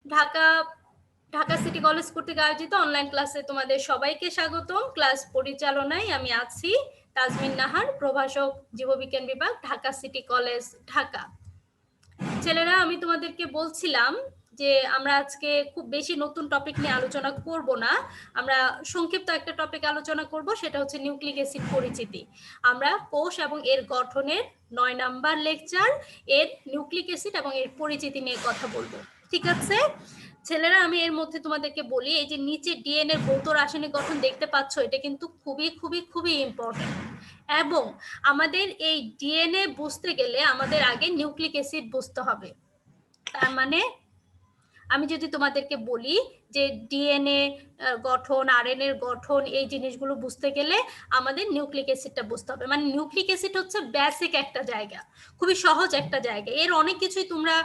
Dhaka Dhaka city college কর্তৃক আয়োজিত online ক্লাসে তোমাদের সবাইকে স্বাগতম। ক্লাস পরিচালনায় আমি আছি তাজমিন নাহার, প্রভাষক, জীববিজ্ঞান বিভাগ, ঢাকা সিটি কলেজ, ঢাকা। ছেলেরা, আমি তোমাদেরকে বলছিলাম যে আমরা আজকে খুব বেশি নতুন টপিক নিয়ে আলোচনা করব না, আমরা সংক্ষিপ্ত একটা টপিক আলোচনা করব, সেটা হচ্ছে নিউক্লিক অ্যাসিড পরিচিতি। আমরা কোষ এবং এর গঠনের 9 নাম্বার লেকচার, এর নিউক্লিক অ্যাসিড এবং এর পরিচিতি নিয়ে কথা বলবো। ঠিক আছে ছেলেরা, আমি এর মধ্যে তোমাদেরকে বলি, এই যে নিচে ডিএনএ ভৌত রাসায়নিক গঠন দেখতে পাচ্ছ, এটা কিন্তু খুবই খুবই খুবই ইম্পর্টেন্ট। এবং আমাদের এই ডিএনএ বুঝতে গেলে আমাদের আগে নিউক্লিক অ্যাসিড বুঝতে হবে। তার মানে আমি যদি তোমাদেরকে বলি যে ডিএনএ গঠন, আরএনএ গঠন, এই জিনিসগুলো বুঝতে গেলে আমাদের নিউক্লিক অ্যাসিডটা বুঝতে হবে। মানে নিউক্লিক অ্যাসিড হচ্ছে বেসিক একটা জায়গা, খুবই সহজ একটা জায়গা। এর অনেক কিছুই তোমরা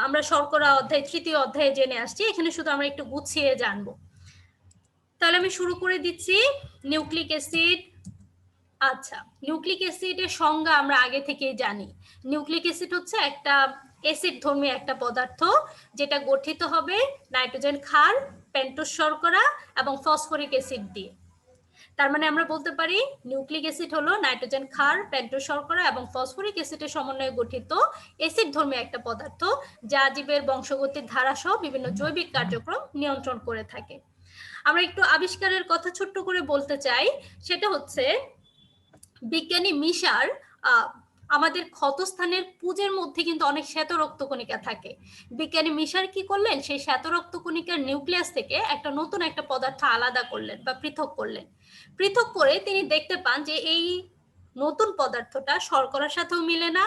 আমরা শর্করা অধ্যায়, 3য় অধ্যায়ে জেনে আসছি, এখানে শুধু আমরা একটু গুছিয়ে জানবো। তাহলে আমি শুরু করে দিচ্ছি। নিউক্লিক অ্যাসিড, আচ্ছা, নিউক্লিক অ্যাসিডের সংজ্ঞা আমরা আগে থেকেই জানি। নিউক্লিক অ্যাসিড হচ্ছে একটা অ্যাসিড ধর্মী একটা পদার্থ, যেটা গঠিত হবে নাইট্রোজেন ক্ষার, পেন্টোজ শর্করা এবং ফসফরিক অ্যাসিড দিয়ে। তার মানে আমরা বলতে পারি নিউক্লিক অ্যাসিড হলো নাইট্রোজেন ক্ষার, পেন্টোজ শর্করা এবং ফসফরিক অ্যাসিডের সমন্বয়ে গঠিত অ্যাসিড ধর্মী একটা পদার্থ, যা জীবের বংশগতির ধারা সহ বিভিন্ন জৈবিক কার্যক্রম নিয়ন্ত্রণ করে থাকে। আমরা একটু আবিষ্কারের কথা ছোট্ট করে বলতে চাই, সেটা হচ্ছে বিজ্ঞানী মিশার আমাদের ক্ষতস্থানের পুজের মধ্যে কিন্তু অনেক শ্বেত রক্তকণিকা থাকে। বিজ্ঞানী মিশার কি করলেন, সেই শ্বেত রক্তকণিকার নিউক্লিয়াস থেকে একটা নতুন একটা পদার্থ আলাদা করলেন বা পৃথক করলেন। পৃথক করে তিনি দেখতে পান যে এই নতুন পদার্থটা শর্করার সাথেও মিলে না,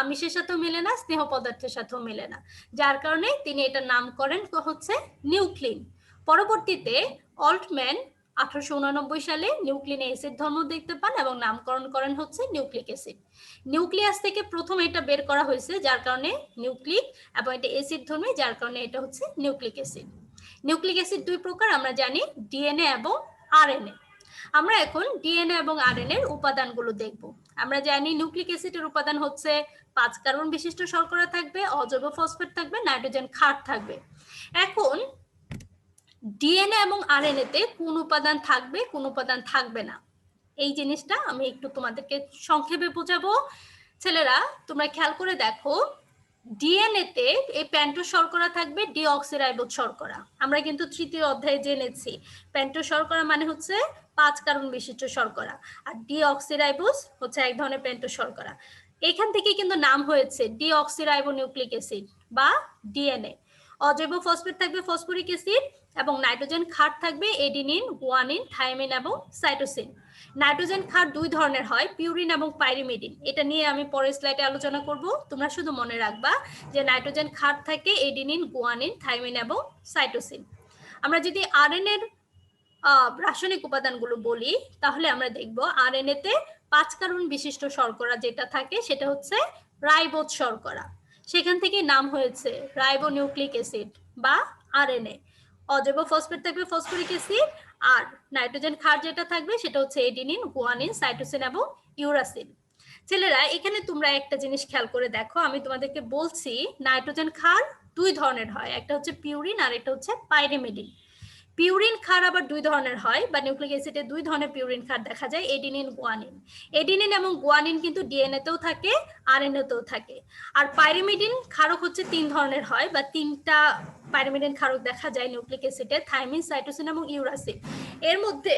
আমিষের সাথেও মিলে না, স্নেহ পদার্থের সাথেও মিলে না, যার কারণে তিনি এটার নাম করেন হচ্ছে নিউক্লিন। পরবর্তীতে অল্টম্যান 1889 সালে নিউক্লিনে অ্যাসিড ধর্ম দেখতে পান এবং নামকরণ করেন হচ্ছে নিউক্লিক অ্যাসিড। নিউক্লিয়াস থেকে প্রথম এটা বের করা হয়েছে, যার কারণে নিউক্লিক, এবং এটা অ্যাসিড ধর্মী, যার কারণে এটা হচ্ছে নিউক্লিক অ্যাসিড। নিউক্লিক অ্যাসিড দুই প্রকার আমরা জানি, ডিএনএ এবং আরএনএ। আমরা এখন ডিএনএ এবং আরএনএ এর উপাদানগুলো দেখব। আমরা জানি নিউক্লিক অ্যাসিডের উপাদান হচ্ছে 5 কার্বন বিশিষ্ট শর্করা থাকবে, অজৈব ফসফেট থাকবে, নাইট্রোজেন ক্ষার থাকবে। এখন ডিএনএ এবং আরএনএ তে কোন উপাদান থাকবে, কোন উপাদান থাকবে না, এই জিনিসটা আমি একটু তোমাদেরকে সংক্ষেপে বোঝাবো। ছেলেরা, তোমরা খেয়াল করে দেখো, ডিএনএ তে এই পেন্টোজ শর্করা থাকবে, ডিঅক্সিরাইবোজ শর্করা। আমরা কিন্তু 3য় অধ্যায়ে জেনেছি পেন্টোজ শর্করা মানে হচ্ছে 5 কার্বন বিশিষ্ট শর্করা, আর ডিঅক্সিরাইবোজ হচ্ছে এক ধরনের পেন্টোজ শর্করা। এখান থেকে কিন্তু নাম হয়েছে ডিঅক্সিরাইবো নিউক্লিক অ্যাসিড বা ডিএনএ। অজৈব ফসফেট থাকবে ফসফরিক অ্যাসিড, এবং নাইট্রোজেন ক্ষার থাকবে এডিনিন, গুয়ানিন, থাইমিন এবং সাইটোসিন। নাইট্রোজেন ক্ষার দুই ধরনের হয়, পিউরিন এবং পাইরিমিডিন। এটা নিয়ে আমি পরের স্লাইডে আলোচনা করব। তোমরা শুধু মনে রাখবা যে নাইট্রোজেন ক্ষার থাকে এডিনিন, গুয়ানিন, থাইমিন এবং সাইটোসিন। আমরা যদি আরএনএ এর রাসায়নিক উপাদানগুলো বলি, তাহলে আমরা দেখব আরএনএ তে 5 কার্বন বিশিষ্ট শর্করা যেটা থাকে সেটা হচ্ছে রাইবোজ শর্করা। সেখান থেকে নাম হয়েছে রাইবো নিউক্লিক অ্যাসিড বা আরএনএ। অজৈব ফসফেট থাকবে ফসফরিক অ্যাসিড, আর নাইট্রোজেন ক্ষার যেটা থাকবে সেটা হচ্ছে এডিনিন, গুয়ানিন, সাইটোসিন এবং ইউরাসিন। ছেলেরা, এখানে তোমরা একটা জিনিস খেয়াল করে দেখো, আমি তোমাদেরকে বলছি নাইট্রোজেন ক্ষার দুই ধরনের হয়, একটা হচ্ছে পিউরিন আর একটা হচ্ছে পাইরিমিডিন। পিউরিন ক্ষার আবার দুই ধরনের হয়, বা নিউক্লিক অ্যাসিডে দুই ধরনের পিউরিন ক্ষার দেখা যায়, এডিনিন, গুয়ানিন। এডিনিন এবং গুয়ানিন কিন্তু ডিএনএ তেও থাকে, আরএনএ তেও থাকে। আর পাইরিমিডিন ক্ষারক হচ্ছে 3 ধরনের হয়, বা 3টা পাইরিমিডিন ক্ষারক দেখা যায় নিউক্লিক অ্যাসিডে, থাইমিন, সাইটোসিন এবং ইউরাসিন। এর মধ্যে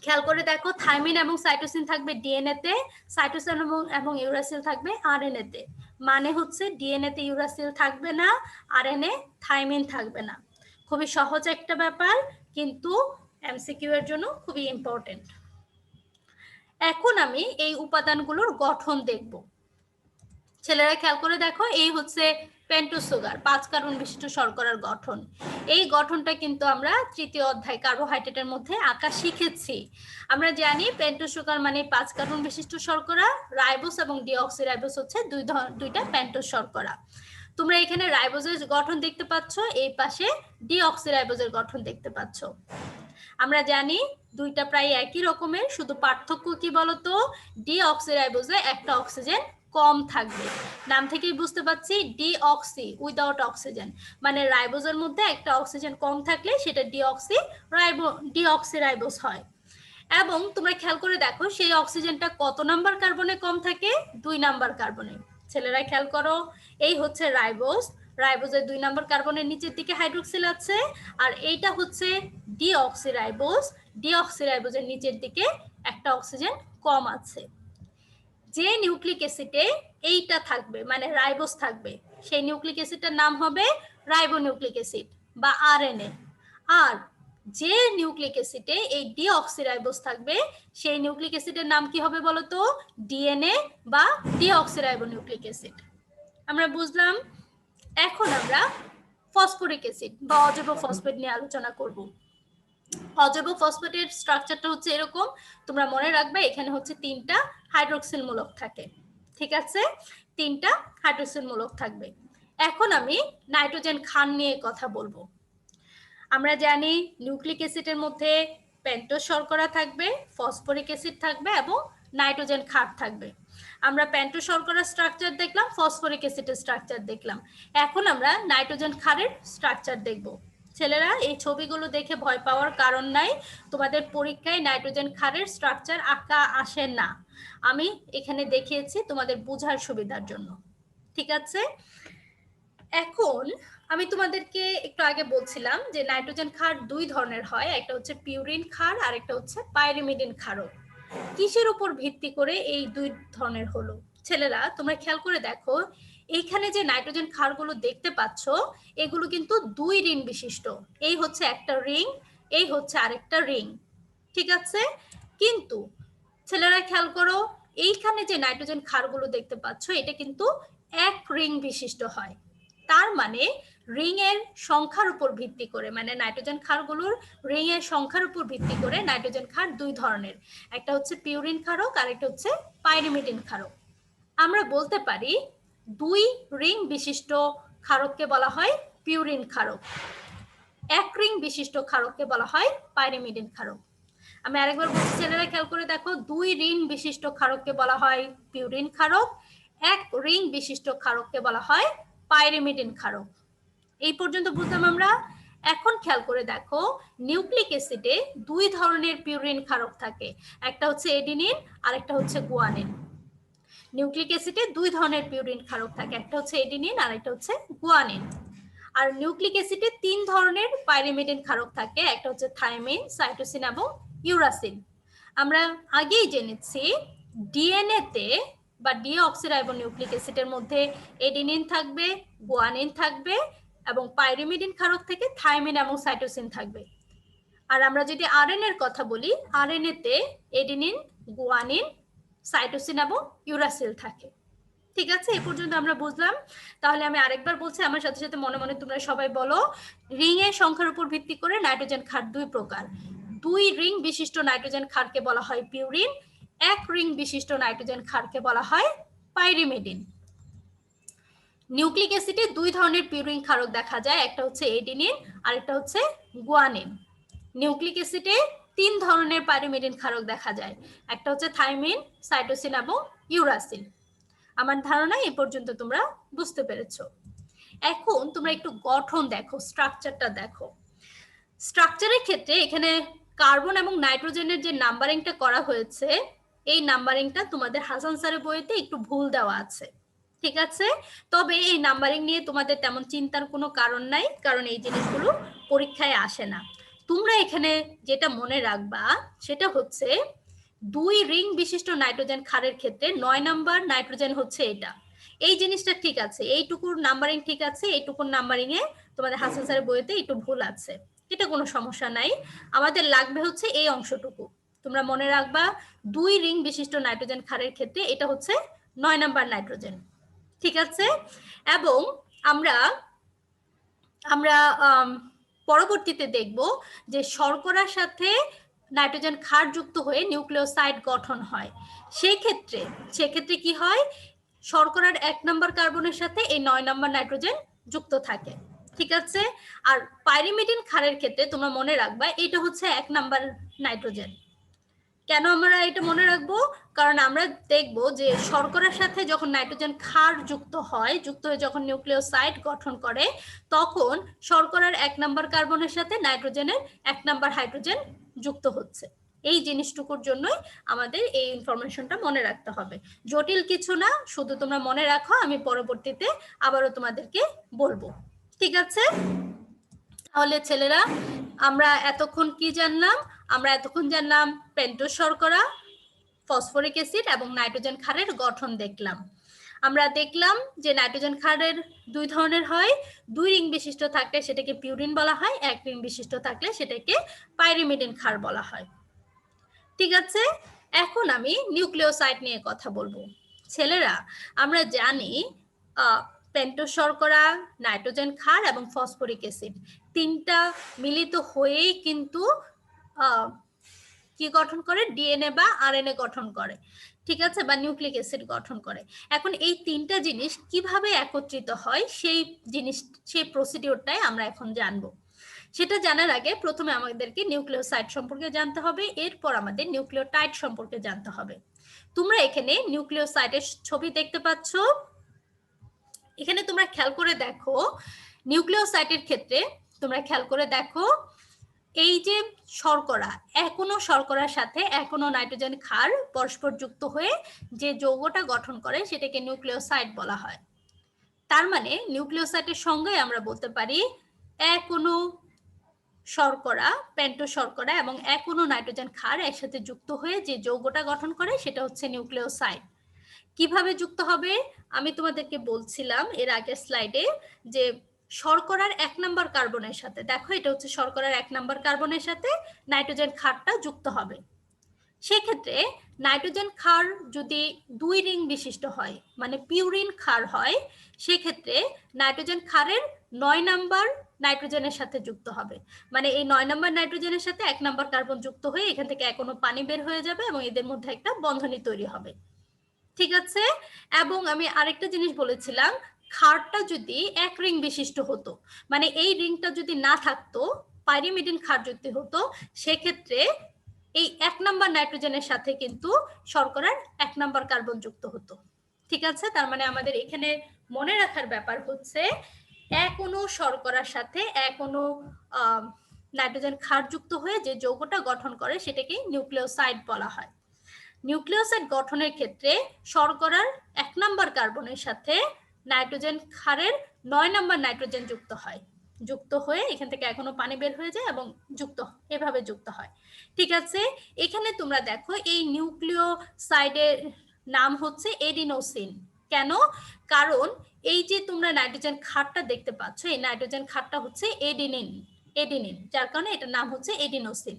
খেয়াল করে দেখো, থাইমিন এবং সাইটোসিন থাকবে ডিএনএ তে, সাইটোসিন এবং ইউরাসিল থাকবে আরএনএ তে। মানে হচ্ছে ডিএনএ তে ইউরাসিল থাকবে না, আরএনএ থাইমিন থাকবে না। খুবই সহজ একটা ব্যাপার, কিন্তু এমসিকিউ এর জন্য খুবই ইম্পর্টেন্ট। এখন আমি এই উপাদানগুলোর গঠন দেখব। ছেলেরা খেয়াল করে দেখো, এই হচ্ছে পেন্টোজ সুগার, 5 কার্বন বিশিষ্ট শর্করার গঠন। এই গঠনটা কিন্তু আমরা 3য় অধ্যায় কার্বোহাইড্রেটের মধ্যে আঁকা শিখেছি। আমরা জানি পেন্টোজ সুগার মানে 5 কার্বন বিশিষ্ট শর্করা, রাইবোজ এবং ডিঅক্সিরাইবোজ হচ্ছে দুইটা পেন্টোজ শর্করা। তোমরা এখানে রাইবোজের গঠন দেখতে পাচ্ছ, এই পাশে ডিঅক্সিরাইবোজের গঠন দেখতে পাচ্ছ। আমরা জানি দুইটা প্রায় একই রকমের, শুধু পার্থক্য কি বলতো, ডিঅক্সিরাইবোজে একটা অক্সিজেন কম থাকবে। নাম থেকেই বুঝতে পারছি ডিঅক্সি উইদাউট অক্সিজেন, মানে রাইবোজের মধ্যে একটা অক্সিজেন কম থাকলে সেটা ডিঅক্সিরাইবোজ হয়। এবং তোমরা খেয়াল করে দেখো সেই অক্সিজেনটা কত নাম্বার কার্বনে কম থাকে? 2 নাম্বার কার্বনে। ছেলেরা খেয়াল করো, এই হচ্ছে রাইবোজ, রাইবোজের 2 নাম্বার কার্বনের নিচের দিকে হাইড্রোক্সিল আছে, আর এইটা হচ্ছে ডিঅক্সিরাইবোজ, ডিঅক্সিরাইবোজের নিচের দিকে একটা অক্সিজেন কম আছে। যে নিউক্লিক অ্যাসিডে এইটা থাকবে মানে রাইবোজ থাকবে, সেই নিউক্লিক অ্যাসিডটার নাম হবে রাইবোনিউক্লিক অ্যাসিড বা আরএনএ। আর যে নিউক্লিক অ্যাসিডে এই ডিঅক্সিরাইবোজ থাকবে সেই নিউক্লিক অ্যাসিডের নাম কি হবে বলো তো? ডিএনএ বা ডিঅক্সিরাইবোনিউক্লিক অ্যাসিড। আমরা বুঝলাম। এখন আমরা ফসফরিক অ্যাসিড বা অজৈব ফসফেট নিয়ে আলোচনা করব। অজৈব ফসফেটের স্ট্রাকচারটা হচ্ছে এরকম, তোমরা মনে রাখবে এখানে হচ্ছে 3টা হাইড্রোক্সিল মূলক থাকে, ঠিক আছে? 3টা হাইড্রোক্সিল মূলক থাকবে। এখন আমি নাইট্রোজেন ক্ষার নিয়ে কথা বলবো। আমরা জানি নিউক্লিক অ্যাসিডের মধ্যে পেন্টোজ শর্করা থাকবে, ফসফরিক অ্যাসিড থাকবে এবং নাইট্রোজেন ক্ষার থাকবে। আমরা পেন্টোজ শর্করার স্ট্রাকচার দেখলাম, ফসফরিক অ্যাসিডের স্ট্রাকচার দেখলাম। এখন আমরা নাইট্রোজেন ক্ষারের স্ট্রাকচার দেখব। ছেলেরা এই ছবিগুলো দেখে ভয় পাওয়ার কারণ নাই, তোমাদের পরীক্ষায় নাইট্রোজেন ক্ষারের স্ট্রাকচার আঁকা আসে না, আমি এখানে দেখিয়েছি তোমাদের বোঝার সুবিধার জন্য, ঠিক আছে? এখন আমি তোমাদেরকে একটু আগে বলছিলাম যে নাইট্রোজেন ক্ষার 2 ধরনের হয়, একটা হচ্ছে পিউরিন ক্ষার আর একটা হচ্ছে পাইরিমিডিন ক্ষারক। কিসের উপর ভিত্তি করে এই 2 ধরনের হলো? ছেলেরা তোমরা খেয়াল করে দেখো, এইখানে যে নাইট্রোজেন ক্ষারগুলো দেখতে পাচ্ছ এগুলো কিন্তু 2 রিং বিশিষ্ট। এই হচ্ছে একটা রিং, এই হচ্ছে আরেকটা রিং, ঠিক আছে? কিন্তু ছেলেরা খেয়াল করো, এইখানে যে নাইট্রোজেন ক্ষারগুলো দেখতে পাচ্ছ এটা কিন্তু এক রিং বিশিষ্ট হয়। তার মানে রিং এর সংখ্যার উপর ভিত্তি করে, মানে নাইট্রোজেন ক্ষারগুলোর রিং এর সংখ্যার উপর ভিত্তি করে নাইট্রোজেন ক্ষার 2 ধরনের, একটা হচ্ছে পিউরিন ক্ষারক আর একটা হচ্ছে পাইরিমিডিন ক্ষারক। আমরা বলতে পারি 2 রিং বিশিষ্ট ক্ষারককে বলা হয় পিউরিন ক্ষারক, এক রিং বিশিষ্ট ক্ষারককে বলা হয় পাইরিমিডিন ক্ষারক। আমি আরেকবার বলছি, ছেলেরা খেয়াল করে দেখো, 2 রিং বিশিষ্ট ক্ষারককে বলা হয় পিউরিন ক্ষারক, এক রিং বিশিষ্ট ক্ষারককে বলা হয় পাইরিমিডিন ক্ষারক। এই পর্যন্ত বুঝলাম আমরা। এখন খেয়াল করে দেখো, নিউক্লিক অ্যাসিডে 2 ধরনের পিউরিন ক্ষারক থাকে, একটা হচ্ছে এডিনিন আর একটা হচ্ছে গুয়ানিন। নিউক্লিক অ্যাসিডে 2 ধরনের পিউরিন ক্ষারক থাকে, একটা হচ্ছে এডিনিন আর একটা হচ্ছে গুয়ানিন। আর নিউক্লিক অ্যাসিডে 3 ধরনের পাইরিমিডিন ক্ষারক থাকে, একটা হচ্ছে থাইমিন, সাইটোসিন এবং ইউরাসিন। আমরা আগেই জেনেছি ডিএনএ তে বা ডিঅক্সিরাইবোনিউক্লিক অ্যাসিডের মধ্যে এডিনিন থাকবে, গুয়ানিন থাকবে এবং পাইরিমিডিন ক্ষারক থেকে থাইমিন এবং সাইটোসিন থাকবে। আর আমরা যদি আরএনএ এর কথা বলি, আরএনএ তে এডিনিন, গুয়ানিন, সাইটোসিন এবং ইউরাসিল থাকে, ঠিক আছে? এই পর্যন্ত আমরা বুঝলাম। তাহলে আমি আরেকবার বলছি, আমার সাথে সাথে মনে মনে তোমরা সবাই বলো, রিং এর সংখ্যার উপর ভিত্তি করে নাইট্রোজেন ক্ষার 2 প্রকার। 2 রিং বিশিষ্ট নাইট্রোজেন ক্ষারকে বলা হয় পিউরিন, এক রিং বিশিষ্ট নাইট্রোজেন ক্ষারকে বলা হয় পাইরিমিডিন। নিউক্লিক অ্যাসিডে 2 ধরনের পিউরিন ক্ষারক দেখা যায়, একটা হচ্ছে এডিনিন আর একটা হচ্ছে গুয়ানিন। নিউক্লিক অ্যাসিডে 3 ধরনের পাইরিমিডিন ক্ষারক দেখা যায়, একটা হচ্ছে থাইমিন, সাইটোসিন এবং ইউরাসিন। আমার ধারণা এই পর্যন্ত তোমরা বুঝতে পেরেছো। এখন তোমরা একটু গঠন দেখো, স্ট্রাকচারটা দেখো। স্ট্রাকচারের ক্ষেত্রে এখানে কার্বন এবং নাইট্রোজেনের যে নাম্বারিংটা করা হয়েছে, এই নাম্বারিংটা তোমাদের হাসান স্যারের বইতে একটু ভুল দেওয়া আছে, ঠিক আছে? তবে এই নাম্বারিং নিয়ে তোমাদের তেমন চিন্তার কোনো কারণ নাই, কারণ এই জিনিসগুলো পরীক্ষায় আসে না। তোমরা এখানে যেটা মনে রাখবা সেটা হচ্ছে 2 রিং বিশিষ্ট নাইট্রোজেন ক্ষারের ক্ষেত্রে 9 নাম্বার নাইট্রোজেন হচ্ছে এটা। এই জিনিসটা ঠিক আছে, এইটুকুর নাম্বারিং ঠিক আছে, এইটুকুর নাম্বারিং এ তোমাদের হাসান স্যারের বইতে একটু ভুল আছে, এটা কোনো সমস্যা নাই। আমাদের লাগবে হচ্ছে এই অংশটুকু, তোমরা মনে রাখবা 2 রিং বিশিষ্ট নাইট্রোজেন ক্ষারের ক্ষেত্রে এটা হচ্ছে 9 নাম্বার নাইট্রোজেন, ঠিক আছে? এবং আমরা আমরা পরবর্তীতে দেখব যে শর্করার সাথে নাইট্রোজেন ক্ষার যুক্ত হয়ে নিউক্লিওসাইড গঠন হয়। সেক্ষেত্রে কি হয়, শর্করার 1 নম্বর কার্বনের সাথে এই 9 নম্বর নাইট্রোজেন যুক্ত থাকে, ঠিক আছে? আর পাইরিমিডিন ক্ষারের ক্ষেত্রে তোমরা মনে রাখবা এটা হচ্ছে 1 নম্বর নাইট্রোজেন, কেন আমরা এটা মনে রাখবো? কারণ আমরা দেখব যে শর্করার সাথে যখন নাইট্রোজেন ক্ষার যুক্ত হয়ে যখন নিউক্লিওসাইড গঠন করে, তখন শর্করার 1 নাম্বার কার্বনের সাথে নাইট্রোজেনের 1 নাম্বার হাইড্রোজেন যুক্ত হচ্ছে। এই জিনিসটুকুর জন্যই আমাদের এই ইনফরমেশনটা মনে রাখতে হবে। জটিল কিছু না, শুধু তোমরা মনে রাখো, আমি পরবর্তীতে আবারও তোমাদেরকে বলবো। ঠিক আছে? তাহলে ছেলেরা, আমরা এতক্ষণ কি জানলাম? আমরা এতক্ষণ জানলাম পেন্টোজ শর্করা, ফসফরিক অ্যাসিড এবং নাইট্রোজেন ক্ষারের গঠন দেখলাম। আমরা দেখলাম যে নাইট্রোজেন ক্ষারের 2 ধরনের হয়, 2 রিং বিশিষ্ট থাকলে সেটাকে পিউরিন বলা হয়, 1 রিং বিশিষ্ট থাকলে সেটাকে পাইরিমিডিন ক্ষার বলা হয়। ঠিক আছে? এখন আমি নিউক্লিওসাইড নিয়ে কথা বলবো। ছেলেরা, আমরা জানি পেন্টোজ শর্করা, নাইট্রোজেন ক্ষার এবং ফসফরিক অ্যাসিড তিনটা মিলিত হয়েই কিন্তু কি গঠন করে? ডিএনএ বা আরএনএ গঠন করে। ঠিক আছে? বা নিউক্লিক অ্যাসিড গঠন করে। এখন এই তিনটা জিনিস কিভাবে একত্রিত হয় সেই প্রসিডিওরটাই আমরা এখন জানবো। সেটা জানার আগে প্রথমে আমাদেরকে নিউক্লিওসাইড সম্পর্কে জানতে হবে, এরপর আমাদের নিউক্লিওটাইড সম্পর্কে জানতে হবে। তোমরা এখানে নিউক্লিওসাইডের ছবি দেখতে পাচ্ছ। এখানে তোমরা খেয়াল করে দেখো, নিউক্লিওসাইডের ক্ষেত্রে তোমরা খেয়াল করে দেখো, এই যে শর্করা, কোনো শর্করার সাথে কোনো নাইট্রোজেন ক্ষার পরস্পর যুক্ত হয়ে যে যৌগটা গঠন করে সেটাকে নিউক্লিওসাইড বলা হয়। তার মানে নিউক্লিওসাইডের সঙ্গে আমরা বলতে পারি কোনো শর্করা, পেন্টোজ শর্করা এবং কোনো নাইট্রোজেন ক্ষার একসাথে যুক্ত হয়ে যে যৌগটা গঠন করে সেটা হচ্ছে নিউক্লিওসাইড। কিভাবে যুক্ত হবে? আমি তোমাদেরকে বলছিলাম এর আগের স্লাইডে যে শর্করার 1 নাম্বার কার্বনের সাথে, দেখো এটা হচ্ছে শর্করার 1 নাম্বার কার্বনের সাথে নাইট্রোজেন ক্ষারটা যুক্ত হবে। সেক্ষেত্রে নাইট্রোজেন ক্ষার যদি 2 রিং বিশিষ্ট হয়, মানে পিউরিন ক্ষার হয়, সেক্ষেত্রে নাইট্রোজেন ক্ষারের 9 নাম্বার নাইট্রোজেনের সাথে যুক্ত হবে। মানে এই 9 নাম্বার নাইট্রোজেনের সাথে 1 নাম্বার কার্বন যুক্ত হয়ে এখান থেকে কোনো পানি বের হয়ে যাবে এবং এদের মধ্যে একটা বন্ধনী তৈরি হবে। ঠিক আছে? এবং আমি আরেকটা জিনিস বলেছিলাম, ক্ষারটা যদি 1 রিং বিশিষ্ট হতো, মানে এই রিংটা যদি না থাকতো, পাইরিমিডিন ক্ষার যদি হতো, সেক্ষেত্রে এই 1 নাম্বার নাইট্রোজেনের সাথে কিন্তু শর্করার 1 নাম্বার কার্বন যুক্ত হতো। ঠিক আছে? তার মানে আমাদের এখানে মনে রাখার ব্যাপার হচ্ছে, কোনো শর্করার সাথে কোনো নাইট্রোজেন ক্ষার যুক্ত হয়ে যে যৌগটা গঠন করে সেটাকে নিউক্লিওসাইড বলা হয়। নিউক্লিওসাইড গঠনের ক্ষেত্রে শর্করার 1 নাম্বার কার্বনের সাথে নাইট্রোজেন ক্ষারের 9 নাম্বার নাইট্রোজেন যুক্ত হয়, যুক্ত হয়ে এখান থেকে এখনো পানি বের হয়ে যায় এবং এভাবে যুক্ত হয়। ঠিক আছে? এখানে তোমরা দেখো এই নিউক্লিওসাইডের নাম হচ্ছে এডিনোসিন। কেন? কারণ এই যে তোমরা নাইট্রোজেন ক্ষারটা দেখতে পাচ্ছ, এই নাইট্রোজেন ক্ষারটা হচ্ছে এডিনিন, যার কারণে এটার নাম হচ্ছে এডিনোসিন।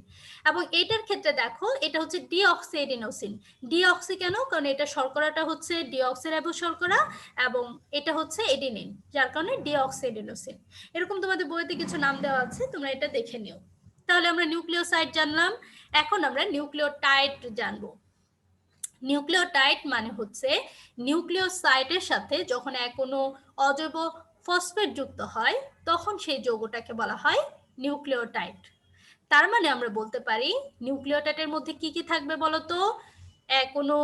এবং এটার ক্ষেত্রে দেখো, এটা হচ্ছে ডিঅক্সি এডিনোসিন। ডিঅক্সি কেন? কারণ এটা শর্করাটা হচ্ছে ডিঅক্সিরাইবোজ শর্করা এবং এটা হচ্ছে এডিনিন, যার কারণে ডিঅক্সি এডিনোসিন। এরকম তোমাদের বইতে কিছু নাম দেওয়া আছে, তোমরা এটা দেখে নিও। তাহলে আমরা নিউক্লিওসাইড জানলাম, এখন আমরা নিউক্লিওটাইড জানবো। নিউক্লিওটাইড মানে হচ্ছে নিউক্লিওসাইডের সাথে যখন কোনো অজৈব ফসফেট যুক্ত হয়, তখন সেই যৌগটাকে বলা হয় নিউক্লিওটাইড। তার মানে আমরা বলতে পারি নিউক্লিওটাইডের মধ্যে কি কি থাকবে বলতো? কোনো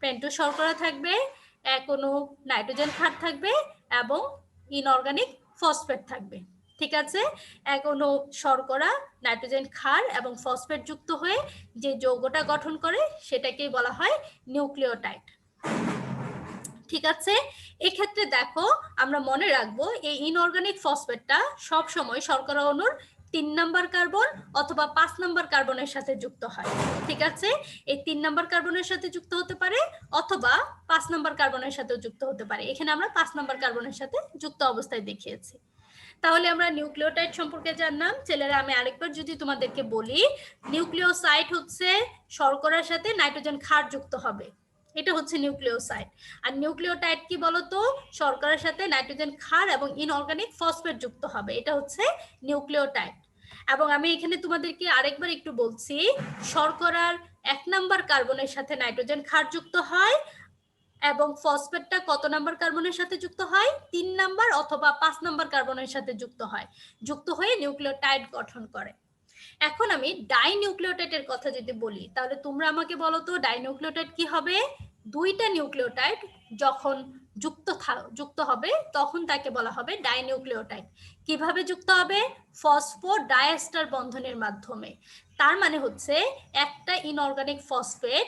পেন্টোজ শর্করা থাকবে, কোনো নাইট্রোজেন ক্ষার থাকবে এবং ইনঅর্গানিক ফসফেট থাকবে। ঠিক আছে? কোনো শর্করা, নাইট্রোজেন ক্ষার এবং ফসফেট যুক্ত হয়ে যে যৌগটা গঠন করে সেটাকেই বলা হয় নিউক্লিওটাইড। ঠিক আছে? এক্ষেত্রে দেখো, আমরা মনে রাখবো এই ইনঅর্গানিক ফসফেটটা সব সময় শর্করা অণুর 3 নাম্বার কার্বন অথবা 5 নাম্বার কার্বনের সাথে যুক্ত হয়। ঠিক আছে? এই 3 নাম্বার কার্বনের সাথে যুক্ত হতে পারে অথবা 5 নাম্বার কার্বনের সাথেও যুক্ত হতে পারে। এখানে আমরা 5 নাম্বার কার্বনের সাথে যুক্ত অবস্থায় দেখিয়েছি। তাহলে আমরা নিউক্লিওটাইড সম্পর্কে জানলাম। ছেলেরা, আমি আরেকবার যদি তোমাদেরকে বলি, নিউক্লিওসাইড হচ্ছে শর্করার সাথে নাইট্রোজেন ক্ষার যুক্ত হবে, এটা হচ্ছে নিউক্লিওসাইড। আর নিউক্লিওটাইড কি বলতো? শর্করার সাথে নাইট্রোজেন ক্ষার এবং ইনঅর্গানিক ফসফেট যুক্ত হবে, এটা হচ্ছে নিউক্লিওটাইড। এবং আমি এখানে তোমাদেরকে আরেকবার একটু বলছি, শর্করার 1 নাম্বার কার্বনের সাথে নাইট্রোজেন ক্ষার যুক্ত হয় এবং ফসফেটটা কত নাম্বার কার্বনের সাথে যুক্ত হয়? 3 নাম্বার অথবা 5 নাম্বার কার্বনের সাথে যুক্ত হয়, যুক্ত হয়ে নিউক্লিওটাইড গঠন করে। এখন আমি ডাইনিউক্লিওটাইডের কথা যদি বলি, তাহলে তোমরা আমাকে বলো তো ডাইনিউক্লিওটাইড কি হবে? দুইটা নিউক্লিওটাইড যখন যুক্ত হবে তখন তাকে বলা হবে ডাইনিউক্লিওটাইড। কিভাবে যুক্ত হবে? ফসফোডাইএস্টার বন্ধনের মাধ্যমে। তার মানে হচ্ছে একটা ইনঅর্গানিক ফসফেট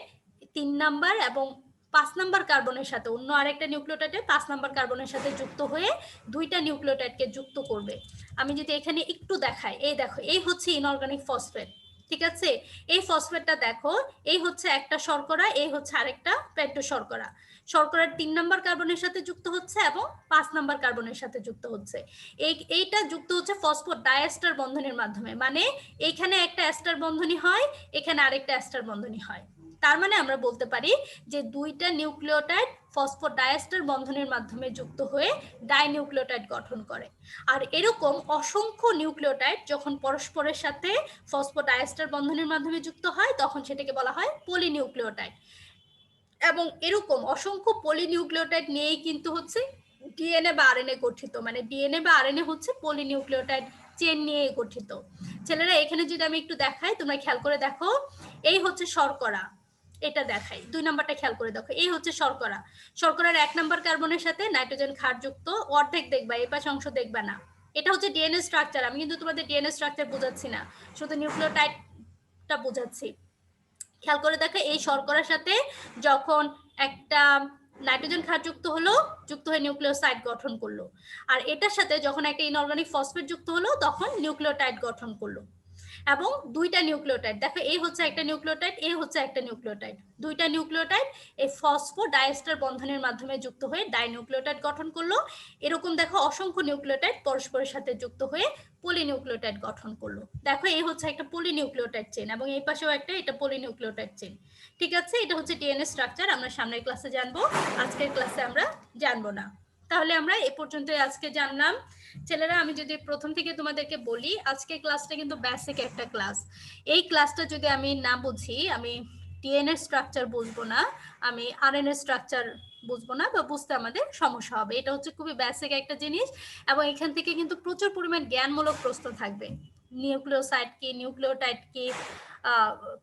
3 নাম্বার এবং 5 নাম্বার কার্বনের সাথে অন্য আরেকটা নিউক্লিওটাইডে 5 নাম্বার কার্বনের সাথে যুক্ত হয়ে দুইটা নিউক্লিওটাইডকে যুক্ত করবে। আমি যদি এখানে একটু দেখাই, এই দেখো, এই হচ্ছে ইনঅর্গানিক ফসফেট, ঠিক আছে? এই ফসফেটটা দেখো, এই হচ্ছে একটা শর্করা, এই হচ্ছে আরেকটা পেন্টো শর্করা। শর্করার 3 নাম্বার কার্বনের সাথে যুক্ত হচ্ছে এবং 5 নাম্বার কার্বনের সাথে যুক্ত হচ্ছে। এইটা যুক্ত হচ্ছে ফসফোডাইএস্টার বন্ধনের মাধ্যমে, মানে এইখানে একটা এস্টার বন্ধনী হয়, এখানে আরেকটা এস্টার বন্ধনী হয়। তার মানে আমরা বলতে পারি যে দুইটা নিউক্লিওটাইড ফসফোডাইএস্টার বন্ধনের মাধ্যমে যুক্ত হয়ে ডাইনিউক্লিওটাইড গঠন করে। আর এরকম অসংখ্য নিউক্লিওটাইড যখন পরস্পরের সাথে ফসফোডাইএস্টার বন্ধনের মাধ্যমে যুক্ত হয় তখন সেটাকে বলা হয় পলিনিউক্লিওটাইড। এবং এরকম অসংখ্য পলিনিউক্লিওটাইড নিয়েই কিন্তু হচ্ছে ডিএনএ বা আরএনএ গঠিত, মানে ডিএনএ বা আরএনএ হচ্ছে পলিনিউক্লিওটাইড চেন নিয়ে গঠিত। ছেলেরা এখানে যদি আমি একটু দেখাই, তোমরা খেয়াল করে দেখো, এই হচ্ছে শর্করা, এটা দেখাই 2 নাম্বারটা খেয়াল করে দেখো, এই হচ্ছে শর্করা। শর্করার 1 নাম্বার কার্বনের সাথে নাইট্রোজেন ক্ষারযুক্ত, অর্ধেক দেখবা, এই পাশে অংশ দেখবা না। এটা হচ্ছে ডিএনএ স্ট্রাকচার। আমি কিন্তু তোমাদের ডিএনএ স্ট্রাকচার বোঝাচ্ছি না, শুধু নিউক্লিওটাইডটা বোঝাচ্ছি। খেয়াল করে দেখো, এই শর্করার সাথে যখন একটা নাইট্রোজেন ক্ষার যুক্ত হয়ে নিউক্লিওসাইড গঠন করলো, আর এটার সাথে যখন একটা ইনঅর্গানিক ফসফেট যুক্ত হলো তখন নিউক্লিওটাইড গঠন করলো। এবং দুইটা নিউক্লিওটাইড দেখো, এই হচ্ছে একটা নিউক্লিওটাইড, এই হচ্ছে একটা নিউক্লিওটাইড, দুইটা নিউক্লিওটাইড এই ফসফোডাইএস্টার বন্ধনের মাধ্যমে যুক্ত হয়ে ডাইনিউক্লিওটাইড গঠন করলো। এরকম দেখো অসংখ্য নিউক্লিওটাইড পরস্পরের সাথে যুক্ত হয়ে পলিনিউক্লিওটাইড গঠন করলো। দেখো এই হচ্ছে একটা পলিনিউক্লিওটাইড চেন এবং এই পাশেও একটা, এটা পলিনিউক্লিওটাইড চেন। ঠিক আছে, এটা হচ্ছে ডিএনএ স্ট্রাকচার। আমরা সামনের ক্লাসে জানবো, আজকের ক্লাসে আমরা জানবো না। তাহলে আমরা এ পর্যন্তই আজকে জানলাম। ছেলেরা আমি যদি প্রথম থেকে তোমাদেরকে বলি, আজকে ক্লাসটা কিন্তু বেসিক একটা ক্লাস। এই ক্লাসটা যদি আমি না বুঝি, আমি ডিএনএ স্ট্রাকচার বুঝবো না, আমি আরএনএ স্ট্রাকচার বুঝবো না, বা বুঝতে আমাদের সমস্যা হবে। এটা হচ্ছে খুবই বেসিক একটা জিনিস এবং এখান থেকে কিন্তু প্রচুর পরিমাণ জ্ঞানমূলক প্রশ্ন থাকবে। নিউক্লিওসাইড কি, নিউক্লিওটাইড কি,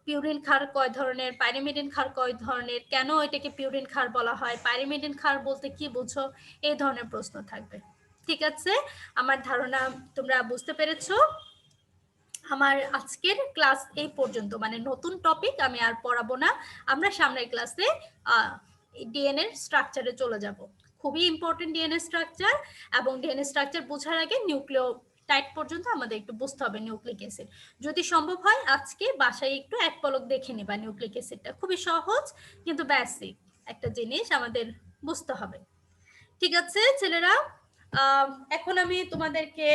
পিউরিন ক্ষার কয় ধরনের, পাইরিমিডিন ক্ষার কয় ধরনের, কেন এটাকে পিউরিন ক্ষার বলা হয়, পাইরিমিডিন ক্ষার বলতে কি বুঝো, এই ধরনের প্রশ্ন থাকবে। ঠিক আছে, আমার ধারণা তোমরা বুঝতে পেরেছো। আমার আজকের ক্লাস এই পর্যন্ত, মানে নতুন টপিক আমি আর পড়াবো না। আমরা সামনের ক্লাসে ডিএনএ স্ট্রাকচারে চলে যাব। খুবই ইম্পর্টেন্ট ডিএনএ স্ট্রাকচার, এবং ডিএনএ স্ট্রাকচার বোঝার আগে নিউক্লিওটাইড পর্যন্ত আমাদের একটু বুঝতে হবে, নিউক্লিক অ্যাসিড। যদি সম্ভব হয় আজকে বাসায় একটু এক পলক দেখে নিবা নিউক্লিক অ্যাসিডটা, খুবই সহজ কিন্তু বেসিক একটা জিনিস আমাদের বুঝতে হবে। ঠিক আছে ছেলেরা, এখন আমি তোমাদেরকে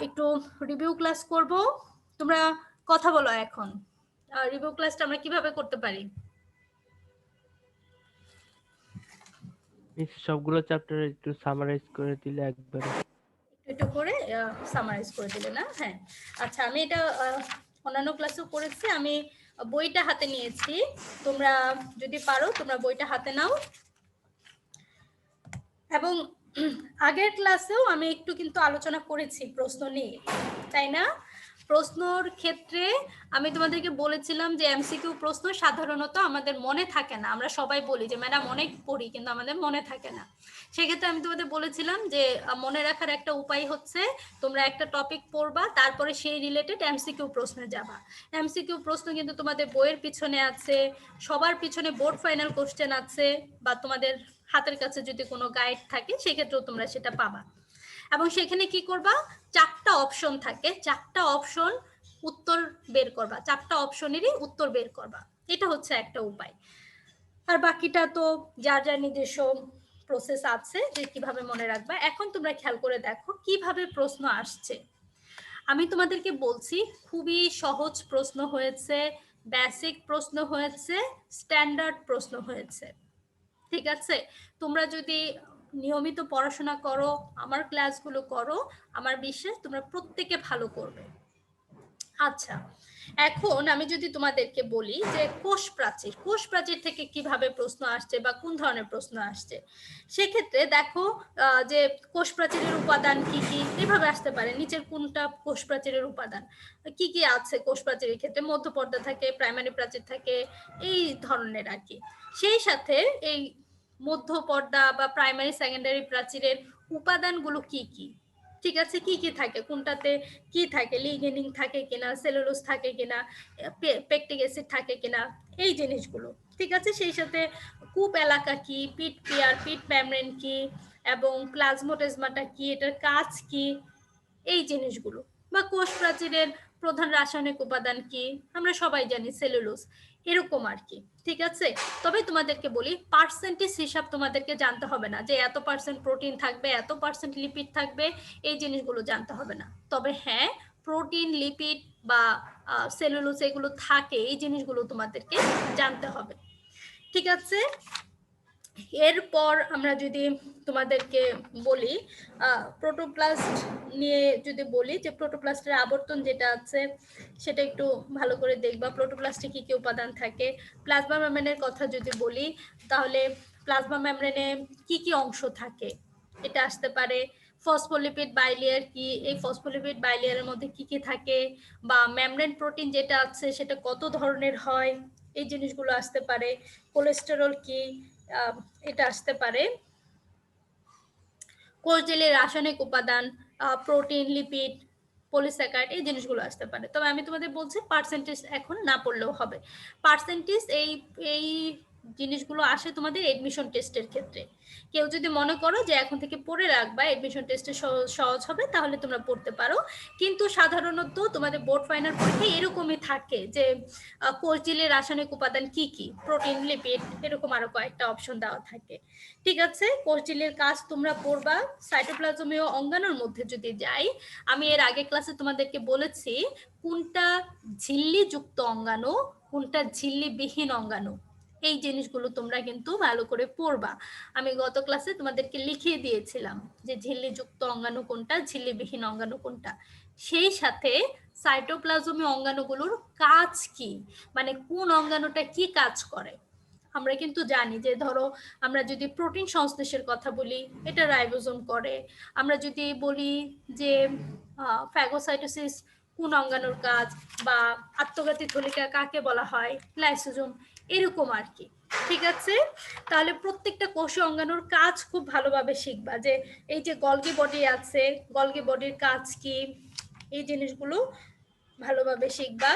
একটু রিভিউ ক্লাস করব। তোমরা কথা বলো এখন, রিভিউ ক্লাসটা আমরা কিভাবে করতে পারি? সবগুলো চ্যাপ্টার একটু সামারাইজ করে দিলে একবারে, একটু করে সামারাইজ করে দিলে না? হ্যাঁ, আচ্ছা, আমি এটা অন্যান্য ক্লাসেও করেছি, আমি বইটা হাতে নিয়েছি। তোমরা যদি পারো তোমরা বইটা হাতে নাও। এবং আগের ক্লাসেও আমি একটু কিন্তু আলোচনা করেছি প্রশ্ন নিয়ে, তাই না? প্রশ্নর ক্ষেত্রে আমি তোমাদেরকে বলেছিলাম যে এমসিকিউ প্রশ্ন সাধারণত আমাদের মনে থাকে না। আমরা সবাই বলি যে ম্যাডাম অনেক পড়ি কিন্তু আমাদের মনে থাকে না। সেক্ষেত্রে আমি তোমাদের বলেছিলাম যে মনে রাখার একটা উপায় হচ্ছে তোমরা একটা টপিক পড়বা, তারপরে সেই রিলেটেড এমসিকিউ প্রশ্নে যাবা। এমসিকিউ প্রশ্ন কিন্তু তোমাদের বইয়ের পিছনে আছে, সবার পিছনে বোর্ড ফাইনাল কোশ্চেন আছে, বা তোমাদের হাতের কাছে যদি কোনো গাইড থাকে সেক্ষেত্রেও তোমরা সেটা পাবা। এবং সেখানে কি করবা, 4টা অপশন থাকে, 4টা অপশন উত্তর বের করবা, 4টা অপশনেরই উত্তর বের করবা। এটা হচ্ছে একটা উপায়। আর বাকিটা তো যার যার নিজস্ব প্রসেস আছে যে কিভাবে মনে রাখবা। এখন তোমরা খেয়াল করে দেখো কিভাবে প্রশ্ন আসছে। আমি তোমাদেরকে বলছি খুবই সহজ প্রশ্ন হয়েছে, বেসিক প্রশ্ন হয়েছে, স্ট্যান্ডার্ড প্রশ্ন হয়েছে। ঠিক আছে, তোমরা যদি নিয়মিত পড়াশোনা করো, আমার ক্লাসগুলো করো, আমার বিশ্বাস তোমরা প্রত্যেকে ভালো করবে। আচ্ছা, এখন আমি যদি তোমাদেরকে বলি যে কোষ প্রাচীর থেকে কিভাবে প্রশ্ন আসছে বা কোন ধরনের প্রশ্ন আসছে, সেক্ষেত্রে দেখো যে কোষ প্রাচীরের উপাদান কি কি এভাবে আসতে পারে। নিচের কোনটা কোষ প্রাচীরের উপাদান, কি কি আছে কোষ প্রাচীরের ক্ষেত্রে, মধ্যপর্দা থাকে, প্রাইমারি প্রাচীর থাকে, এই ধরনের আর কি। সেই সাথে এই মধ্যপর্দা বা প্রাইমারি সেকেন্ডারি প্রাচীরের উপাদানগুলো কি কি, ঠিক আছে, কি কি থাকে, কোনটাতে কি থাকে, লিগেনিং থাকে কিনা, সেলুলোজ থাকে কিনা, পেকটিক অ্যাসিড থাকে কিনা, এই জিনিসগুলো, ঠিক আছে। সেই সাথে কূপ এলাকা কি, পিট পিয়ার, পিট মেমব্রেন কি, এবং প্লাজমোডেজমাটা কি, এটার কাজ কি, এই জিনিসগুলো। বা কোষ প্রাচীরের প্রধান রাসায়নিক উপাদান কি, আমরা সবাই জানি সেলুলোজ, এরকম আর কি, ঠিক আছে। তবে তোমাদেরকে বলি পার্সেন্টেজ হিসাব তোমাদেরকে জানতে হবে না, যে এত পার্সেন্ট প্রোটিন থাকবে, এত পার্সেন্ট লিপিড থাকবে, এই জিনিসগুলো জানতে হবে না। তবে হ্যাঁ, প্রোটিন, লিপিড বা সেলুলোজ এগুলো থাকে, এই জিনিসগুলো তোমাদেরকে জানতে হবে, ঠিক আছে। এরপর আমরা যদি তোমাদেরকে বলি প্রোটোপ্লাস্ট নিয়ে, যদি বলি যে প্রোটোপ্লাস্টের আবর্তন যেটা আছে সেটা একটু ভালো করে দেখবা, প্রোটোপ্লাস্টে কি কি উপাদান থাকে। প্লাজমা মেমব্রেনের কথা যদি বলি, তাহলে প্লাজমা মেমব্রেনে কি কি অংশ থাকে, এটা আসতে পারে। ফসফোলিপিড বাইলেয়ার কি, এই ফসফোলিপিড বাইলেয়ারের মধ্যে কি কি থাকে, বা মেমব্রেন প্রোটিন যেটা আছে সেটা কত ধরনের হয়, এই জিনিসগুলো আসতে পারে। কোলেস্টেরল কি, এটা আসতে পারে। কোষঝিল্লির রাসায়নিক উপাদান, প্রোটিন, লিপিড, পলিস্যাকারাইড, এই জিনিসগুলো আসতে পারে। তবে আমি তোমাদের বলছি পার্সেন্টেজ এখন না পড়লেও হবে। পার্সেন্টেজ এই এই জিনিসগুলো আসে তোমাদের এডমিশন টেস্টের ক্ষেত্রে। কেউ যদি মনে করো যে এখন থেকে পড়ে রাখবা, এডমিশন টেস্টে সহজ হবে, তাহলে তোমরা পড়তে পারো। কিন্তু সাধারণত তোমাদের বোর্ড ফাইনাল পরীক্ষায় এরকমই থাকে যে কোষঝিল্লির রাসায়নিক উপাদান কি কি, প্রোটিন, লিপিড, এরকম আরো কয়েকটা অপশন দেওয়া থাকে, ঠিক আছে। কোষঝিল্লির কাজ তোমরা পড়বা। সাইটোপ্লাজমীয় অঙ্গাণুর মধ্যে যদি যাই, আমি এর আগে ক্লাসে তোমাদেরকে বলেছি কোনটা ঝিল্লিযুক্ত অঙ্গাণু, কোনটা ঝিল্লিবিহীন অঙ্গাণু, এই জিনিসগুলো তোমরা কিন্তু ভালো করে পড়বা। আমি গত ক্লাসে তোমাদেরকে লিখিয়ে দিয়েছিলাম যে ঝিল্লিযুক্ত অঙ্গাণু কোনটা, ঝিল্লিবিহীন অঙ্গাণু কোনটা। সেই সাথে সাইটোপ্লাজমীয় অঙ্গাণুগুলোর কাজ কি, মানে কোন অঙ্গাণুটা কি কাজ করে। আমরা কিন্তু জানি যে ধরো আমরা যদি প্রোটিন সংশ্লেষের কথা বলি, এটা রাইবোজোম করে। আমরা যদি বলি যে ফ্যাগোসাইটোসিস কোন অঙ্গাণুর কাজ, বা আত্মঘাতী থলিকা কাকে বলা হয়, লাইসোজোম, এরকম আর কি, ঠিক আছে। তাহলে প্রত্যেকটা কোষীয় অঙ্গাণুর কাজ খুব ভালোভাবে শিখবা, যে এই যে গলগি বডি আছে, গলগি বডির কাজ কি, এই জিনিসগুলো ভালোভাবে শিখবা।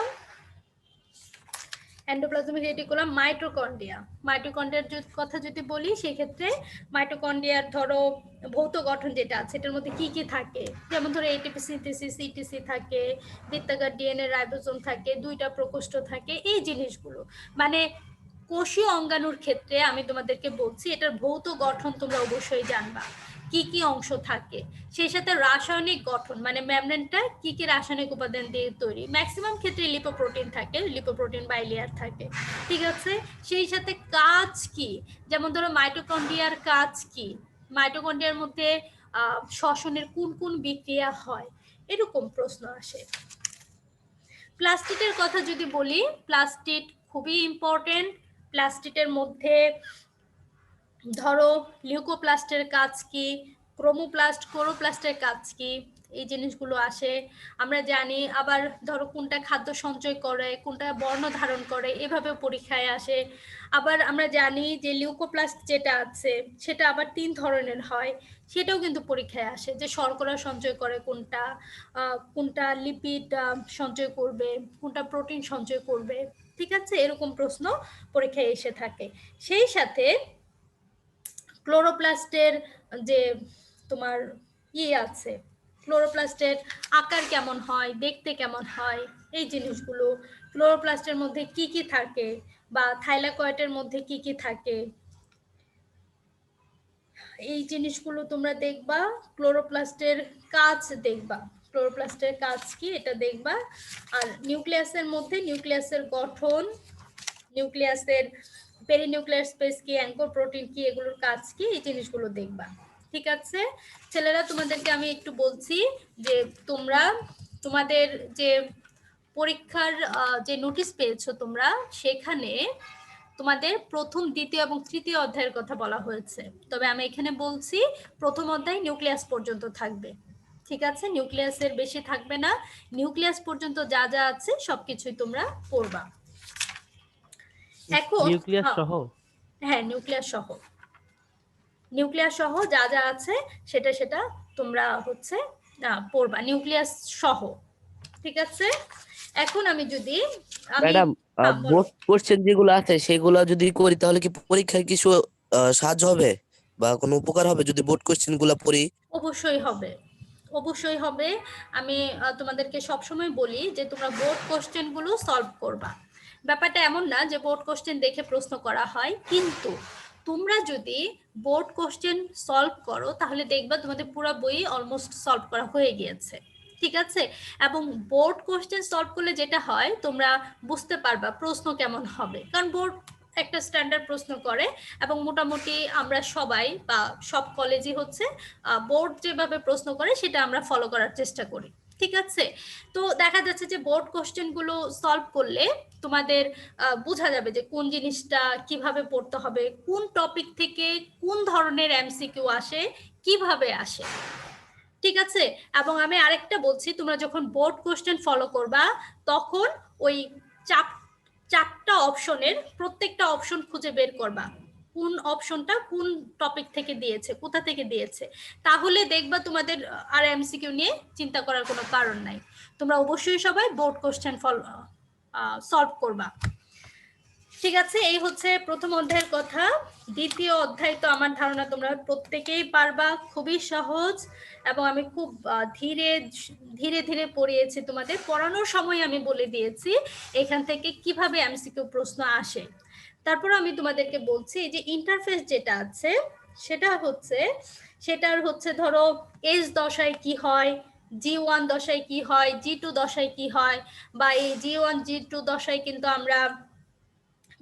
এন্ডোপ্লাজমিক রেটিকুলাম, মাইটোকন্ড্রিয়ার কথা যদি বলি, সেক্ষেত্রে মাইটোকন্ড্রিয়ার ধরো ভৌত গঠন যেটা আছে, এটার মধ্যে কি কি থাকে, যেমন ধরো এটিপি সিনথেসিস, ইটিসি থাকে, বৃত্তাকার ডিএনএ, রাইবোজোম থাকে, 2টা প্রকোষ্ঠ থাকে, এই জিনিসগুলো। মানে কোষীয় অঙ্গাণুর ক্ষেত্রে আমি তোমাদেরকে বলছি এটার ভৌত গঠন তোমরা অবশ্যই জানবা, কি কি অংশ থাকে। সেই সাথে রাসায়নিক গঠন, মানে মেমব্রেনটা কি কি রাসায়নিক উপাদান দিয়ে তৈরি, ম্যাক্সিমাম ক্ষেত্রে লিপোপ্রোটিন থাকে, লিপোপ্রোটিন বাইলেয়ার থাকে, ঠিক আছে। সেই সাথে কাজ কি, যেমন ধরো মাইটোকন্ড্রিয়ার কাজ কি, মাইটোকন্ড্রিয়ার মধ্যে শ্বসনের কোন কোন বিক্রিয়া হয়, এরকম প্রশ্ন আসে। প্লাস্টিকের কথা যদি বলি, প্লাস্টিক খুবই ইম্পর্টেন্ট। প্লাস্টিকের মধ্যে ধরো লিউকোপ্লাস্টের কাজ কি, ক্লোরোপ্লাস্টের কাজ কি, এই জিনিসগুলো আসে। আমরা জানি আবার ধরো কোনটা খাদ্য সঞ্চয় করে, কোনটা বর্ণ ধারণ করে, এভাবে পরীক্ষায় আসে। আবার আমরা জানি যে লিউকোপ্লাস্ট যেটা আছে সেটা আবার 3 ধরনের হয়, সেটাও কিন্তু পরীক্ষায় আসে, যে শর্করা সঞ্চয় করে কোনটা, কোনটা লিপিড সঞ্চয় করবে, কোনটা প্রোটিন সঞ্চয় করবে, ঠিক আছে। এরকম প্রশ্ন পরীক্ষায় এসে থাকে। সেই সাথে ক্লোরোপ্লাস্টের যে তোমার আছে, ক্লোরোপ্লাস্টের আকার কেমন হয়, দেখতে কেমন হয়, এই জিনিসগুলো। ক্লোরোপ্লাস্টের মধ্যে কি কি থাকে, বা থাইলাকয়েডের মধ্যে কি কি থাকে, এই জিনিসগুলো তোমরা দেখবা। ক্লোরোপ্লাস্টের কাজ দেখবা, ক্লোরোপ্লাস্টের কাজ কি এটা দেখবা। আর নিউক্লিয়াসের মধ্যে নিউক্লিয়াসের গঠন, নিউক্লিয়াসের পেরিনিউক্লিয়ার স্পেস কি, অ্যাঙ্কর প্রোটিন কি, এগুলোর কাজ কি, এই জিনিসগুলো দেখবা, ঠিক আছে। ছেলেরা তোমাদেরকে আমি একটু বলছি যে তোমরা তোমাদের যে পরীক্ষার যে নোটিশ পেয়েছো তোমরা, সেখানে তোমাদের প্রথম, দ্বিতীয় এবং তৃতীয় অধ্যায়ের কথা বলা হয়েছে। তবে আমি এখানে বলছি প্রথম অধ্যায় নিউক্লিয়াস পর্যন্ত থাকবে। ঠিক আছে, নিউক্লিয়াসের বেশি থাকবে না, নিউক্লিয়াস পর্যন্ত যা যা আছে সবকিছুই তোমরা পড়বা। এখন নিউক্লিয়াস সহ? হ্যাঁ, নিউক্লিয়াস সহ, নিউক্লিয়াস সহ যা যা আছে সেটা সেটা তোমরা হচ্ছে পড়বা, নিউক্লিয়াস সহ। ঠিক আছে, এখন আমি যদি ম্যাডাম, হ্যাঁ, বলো। বোর্ড কোশ্চেন যেগুলো আছে সেগুলো যদি করি তাহলে কি পরীক্ষায় কিছু সাহায্য হবে বা কোনো উপকার হবে যদি বোর্ড কোশ্চেন গুলা পড়ি? অবশ্যই হবে, অবশ্যই হবে। আমি তোমাদেরকে সবসময় বলি যে তোমরা বোর্ড কোশ্চেন গুলো সলভ করবা। ব্যাপারটা এমন না যে বোর্ড কোশ্চেন দেখে প্রশ্ন করা হয়, কিন্তু তোমরা যদি বোর্ড কোশ্চেন সলভ করো তাহলে দেখবা তোমাদের পুরো বই অলমোস্ট সলভ করা হয়ে গিয়েছে। ঠিক আছে, এবং বোর্ড কোশ্চেন সলভ করলে যেটা হয় তোমরা বুঝতে পারবা প্রশ্ন কেমন হবে, কারণ বোর্ড একটা স্ট্যান্ডার্ড প্রশ্ন করে এবং মোটামুটি আমরা সবাই বা সব কলেজই হচ্ছে বোর্ড যেভাবে প্রশ্ন করে সেটা আমরা ফলো করার চেষ্টা করি। ঠিক আছে, তো দেখা যাচ্ছে যে বোর্ড কোশ্চেনগুলো সলভ করলে তোমাদের বোঝা যাবে যে কোন জিনিসটা কিভাবে পড়তে হবে, কোন টপিক থেকে কোন ধরনের এমসিকিউ আসে, কিভাবে আসে। ঠিক আছে, এবং আমি আরেকটা বলছি, তোমরা যখন বোর্ড কোশ্চেন ফলো করবা তখন ওই চারটা অপশনের প্রত্যেকটা অপশন খুঁজে বের করবা কোন অপশনটা কোন টপিক থেকে দিয়েছে, কোথা থেকে দিয়েছে, তাহলে দেখবা তোমাদের আর এমসিকিউ নিয়ে চিন্তা করার কোনো কারণ নাই। তোমরা অবশ্যই সবাই বোর্ড কোশ্চেন সলভ করবা। ঠিক আছে, এই হচ্ছে প্রথম অধ্যায়ের কথা। দ্বিতীয় অধ্যায় তো আমার ধারণা তোমরা প্রত্যেকেই পারবা, খুবই সহজ, এবং আমি খুব ধীরে ধীরে ধীরে পড়িয়েছি, তোমাদের পড়ানোর সময় আমি বলে দিয়েছি এখান থেকে কিভাবে এমসিকিউ প্রশ্ন আসে। তারপর আমি তোমাদেরকে বলছি যে ইন্টারফেস যেটা আছে সেটার হচ্ছে ধরো এস দশায় কি হয়, G1 দশায় কি হয়, G2 দশায় কি হয়, বা এই G1 G2 দশায় কিন্তু আমরা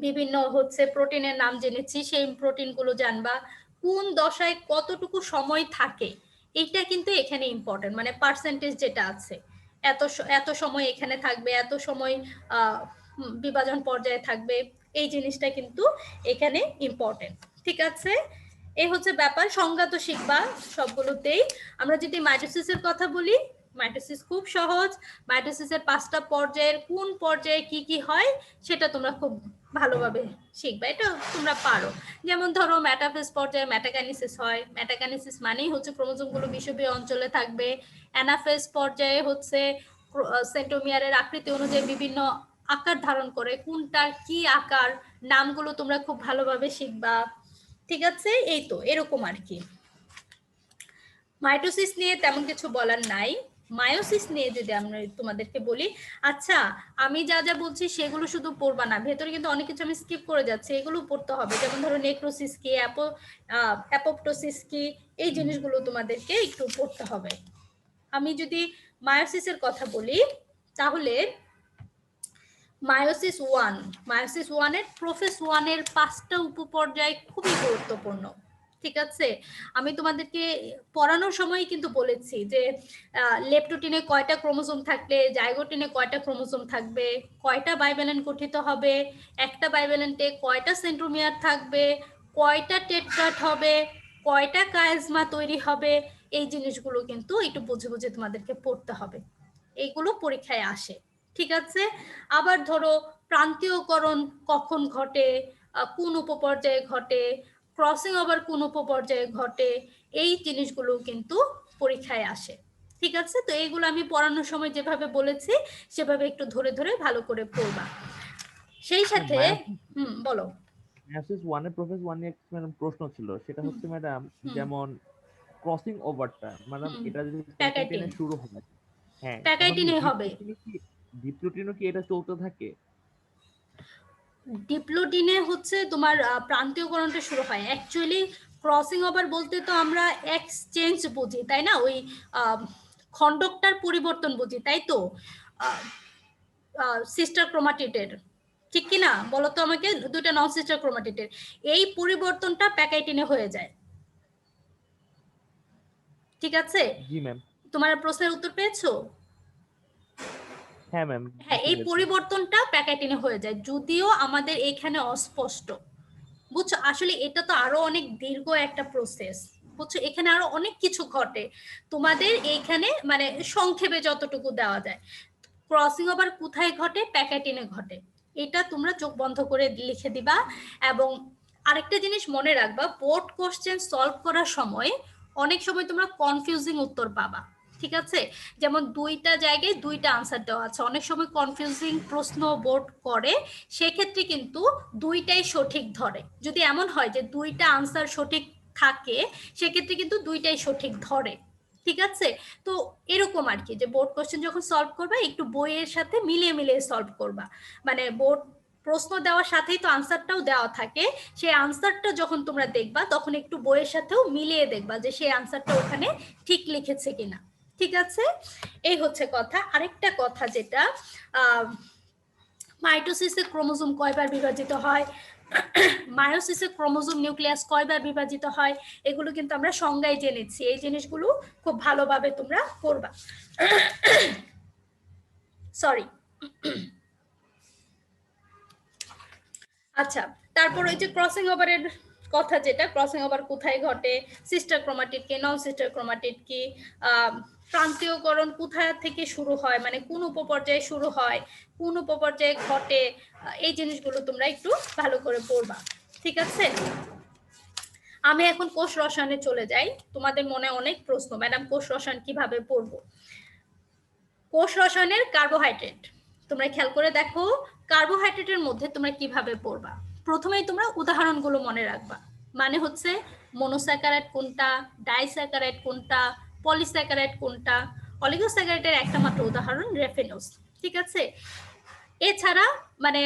বিভিন্ন হচ্ছে প্রোটিনের নাম জেনেছি, সেই প্রোটিনগুলো জানবা, কোন দশায় কতটুকু সময় থাকে, এইটা কিন্তু এখানে ইম্পর্টেন্ট, মানে পার্সেন্টেজ যেটা আছে, এত সময় এখানে থাকবে, এত সময় বিভাজন পর্যায়ে থাকবে, এই জিনিসটা কিন্তু এখানে ইম্পর্টেন্ট। ঠিক আছে, এই হচ্ছে ব্যাপার। সংজ্ঞা তো শিখবা সবগুলোতেই। আমরা যদি মাইটোসিসের কথা বলি, মাইটোসিস খুব সহজ। মাইটোসিসের 5টা পর্যায়ের কোন পর্যায়ে কি কি হয় সেটা তোমরা খুব ভালোভাবে শিখবা, এটা তোমরা পারো। যেমন ধরো মেটাফেজ পর্যায়ে মেটাকাইনেসিস হয়, মেটাকাইনেসিস মানেই হচ্ছে ক্রোমোজোমগুলো বিষুবীয় অঞ্চলে থাকবে। অ্যানাফেজ পর্যায়ে হচ্ছে সেন্ট্রোমিয়ারের আকৃতি অনুযায়ী বিভিন্ন আকার ধারণ করে, কোনটার কি আকার, নামগুলো তোমরা খুব ভালোভাবে শিখবা। ঠিক আছে, এই তো এরকম আর কি। মাইটোসিস নিয়ে তেমন কিছু বলার নাই। মায়োসিস নিয়ে যদি আমরা তোমাদেরকে বলি, আচ্ছা আমি যা যা বলছি সেগুলো শুধু পড়বা না, ভেতরে কিন্তু অনেক কিছু আমি স্কিপ করে যাচ্ছি, এগুলো পড়তে হবে। যেমন ধরো নেক্রোসিস কি, অ্যাপোপ্টোসিস কি, এই জিনিসগুলো তোমাদেরকে একটু পড়তে হবে। আমি যদি মায়োসিসের কথা বলি তাহলে মায়োসিস ওয়ানের প্রোফেজ ওয়ানের 5টা উপপর্যায় খুবই গুরুত্বপূর্ণ। ঠিক আছে, আমি তোমাদেরকে পড়ানোর সময় কিন্তু বলেছি যে লেপটোটিনে কয়টা ক্রোমোজোম থাকলে জাইগোটিনে কয়টা ক্রোমোজোম থাকবে, কয়টা বাইভ্যালেন্ট গঠিত হবে, একটা বাইভ্যালেন্টে কয়টা সেন্ট্রোমিয়ার থাকবে, কয়টা টেট্রাট হবে, কয়টা কায়াজমা তৈরি হবে, এই জিনিসগুলো কিন্তু একটু বুঝে বুঝে তোমাদেরকে পড়তে হবে, এইগুলো পরীক্ষায় আসে। ঠিক আছে, আবার ধরো প্রান্তীয়করণ কখন ঘটে, কোন উপপর্যায়ে ঘটে, ক্রসিং ওভার কোন উপপর্যায়ে ঘটে, এই জিনিসগুলো কিন্তু পরীক্ষায় আসে। ঠিক আছে, তো এইগুলো আমি পড়ানোর সময় যেভাবে বলেছি সেভাবে একটু ধরে ধরে ভালো করে পড়বা। সেই সাথে বলো। মায়োসিস 1 এর প্রোফেজ 1 নিয়ে প্রশ্ন ছিল, সেটা হচ্ছে ম্যাডাম, যেমন ক্রসিং ওভারটা ম্যাডাম, এটা যদি প্যাকাইটিনে শুরু হয়, হ্যাঁ, প্যাকাইটিনে হবে, ডিপ্লোটিনও কি এটা চলতে থাকে? ডিপ্লোটিনে হচ্ছে তোমার প্রান্তীয়করণটা শুরু হয়। অ্যাকচুয়ালি ক্রসিং ওভার বলতে তো আমরা এক্সচেঞ্জ বুঝি, তাই না, ওই খণ্ডকটার পরিবর্তন বুঝি, তাই তো, সিস্টার ক্রোমাটিডের, ঠিক কি না বলো তো আমাকে, দুটো নন সিস্টার ক্রোমাটিডের এই পরিবর্তনটা প্যাকাইটিনে হয়ে যায়। ঠিক আছে, জি ম্যাম। তোমার প্রশ্নের উত্তর পেয়েছো? হ্যাঁ ম্যাম, হ্যাঁ, এই পরিবর্তনটা প্যাকেটিনে হয়ে যায়, যদিও আমাদের এখানে অস্পষ্ট। বুঝছো, আসলে এটা তো আরো অনেক দীর্ঘ একটা প্রসেস, বুঝছো, এখানে আরো অনেক কিছু ঘটে। তোমাদের এইখানে মানে সংক্ষেপে যতটুকু দেওয়া যায়, ক্রসিং ওভার কোথায় ঘটে? প্যাকেটিনে ঘটে। এটা তোমরা চোখ বন্ধ করে লিখে দিবা। এবং আরেকটা জিনিস মনে রাখবা, বোর্ড কোশ্চেন সলভ করার সময় অনেক সময় তোমরা কনফিউজিং উত্তর পাবা, ঠিক আছে? যেমন দুইটা জায়গায় দুইটা আনসার দেওয়া আছে, অনেক সময় কনফিউজিং প্রশ্ন বোর্ড করে, সেক্ষেত্রে কিন্তু দুইটাই সঠিক ধরে। যদি এমন হয় যে দুইটা আনসার সঠিক থাকে, সেক্ষেত্রে কিন্তু দুইটাই সঠিক ধরে, ঠিক আছে? তো এরকম আর কি, যে বোর্ড কোশ্চেন যখন সলভ করবা একটু বইয়ের সাথে মিলিয়ে মিলিয়ে সলভ করবা। মানে বোর্ড প্রশ্ন দেওয়ার সাথেই তো আনসারটাও দেওয়া থাকে, সেই আনসারটা যখন তোমরা দেখবা তখন একটু বইয়ের সাথেও মিলিয়ে দেখবা যে সেই আনসারটা ওখানে ঠিক লিখেছে কিনা, ঠিক আছে? এই হচ্ছে কথা। আরেকটা কথা যেটা, মাইটোসিসে ক্রোমোজোম কয়বার বিভাজিত হয়, মায়োসিসে ক্রোমোজোম নিউক্লিয়াস কয়বার বিভাজিত হয়, এগুলো কিন্তু আমরা সংজ্ঞায় জেনেছি। এই জিনিসগুলো খুব ভালোভাবে তোমরা করবা। সরি। আচ্ছা, তারপর ওই যে ক্রসিং ওভারের কথা, যেটা ক্রসিং ওভার কোথায় ঘটে, সিস্টার ক্রোমাটিড কি, নন সিস্টার ক্রোমাটিড কি, প্রান্তীয়করণ কোথায় থেকে শুরু হয়, মানে কোন উপপর্যায়ে শুরু হয়, কোন উপপর্যায়ে ঘটে, এই জিনিসগুলো তোমরা একটু ভালো করে পড়বা, ঠিক আছে? আমি এখন কোষ রসায়নে চলে যাই। তোমাদের মনে অনেক প্রশ্ন, ম্যাডাম কোষ রসায়ন কিভাবে পড়বো? কোষ রসায়নের কার্বোহাইড্রেট তোমরা খেয়াল করে দেখো, কার্বোহাইড্রেটের মধ্যে তোমরা কিভাবে পড়বা। প্রথমেই তোমরা উদাহরণগুলো মনে রাখবা, মানে হচ্ছে মনোস্যাকারাইড কোনটা, ডাইস্যাকারাইড কোনটা, পলিস্যাকারাইড কোনটা। অলিগোস্যাকারাইডের একটা মাত্র উদাহরণ রেফিনোজ, ঠিক আছে? এছাড়া মানে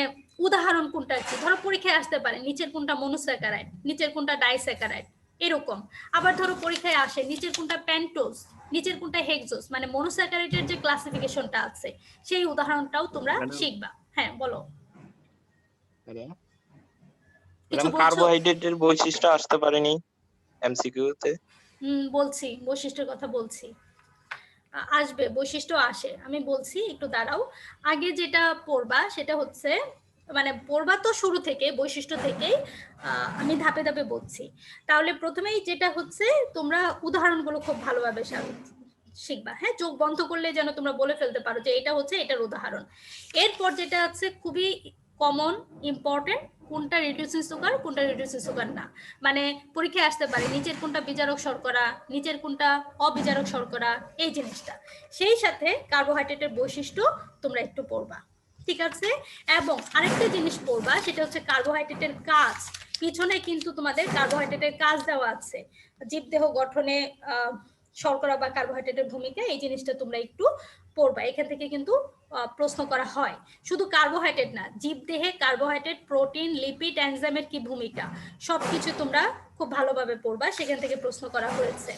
উদাহরণ কোনটা কি, ধরো পরীক্ষায় আসতে পারে নিচের কোনটা মনোস্যাকারাইড, নিচের কোনটা ডাইস্যাকারাইড, এরকম। আবার ধরো পরীক্ষায় আসে নিচের কোনটা প্যান্টোজ, নিচের কোনটা হেক্সোজ, মানে মনোস্যাকারাইডের যে ক্লাসিফিকেশনটা আছে সেই উদাহরণটাও তোমরা শিখবা। হ্যাঁ বলো, কিছু বলছো? কার্বোহাইড্রেটের বৈশিষ্ট্য আসতে পারেনি এমসিকিউ তে। বলছি, বৈশিষ্ট্যের কথা বলছি, আসবে, বৈশিষ্ট্য আসে, আমি বলছি, একটু দাঁড়াও। আগে যেটা পড়বা সেটা হচ্ছে, মানে পড়বা তো শুরু থেকে, বৈশিষ্ট্য থেকেই আমি ধাপে ধাপে বলছি। তাহলে প্রথমেই যেটা হচ্ছে, তোমরা উদাহরণগুলো খুব ভালোভাবে শিখবা। হ্যাঁ, চোখ বন্ধ করলে যেন তোমরা বলে ফেলতে পারো যে এটা হচ্ছে এটার উদাহরণ। এরপর যেটা আছে খুবই কমন ইম্পর্টেন্ট, কোনটা রিডিউসিং সুগার, কোনটা রিডিউসিং সুগার না। মানে পরীক্ষায় আসতে পারে নিচের কোনটা বিজারক শর্করা, নিচের কোনটা অবিজারক শর্করা, এই জিনিসটা। সেই সাথে কার্বোহাইড্রেটের বৈশিষ্ট্য তোমরা একটু পড়বা, ঠিক আছে? এবং আরেকটা জিনিস পড়বা, সেটা হচ্ছে কার্বোহাইড্রেটের কাজ। পিছনে কিন্তু তোমাদের কার্বোহাইড্রেটের কাজ দেওয়া আছে, জীবদেহ গঠনে শর্করা বা কার্বোহাইড্রেটের ভূমিকা, এই জিনিসটা তোমরা একটু পড়বা। এখান থেকে কিন্তু প্রশ্ন করা হয়। শুধু কার্বোহাইড্রেট না, জীবদেহে কার্বোহাইড্রেট, প্রোটিন, লিপিড, এনজাইমের কি ভূমিকা, সবকিছু তোমরা খুব ভালোভাবে পড়বা, সেখান থেকে প্রশ্ন করা হয়েছে।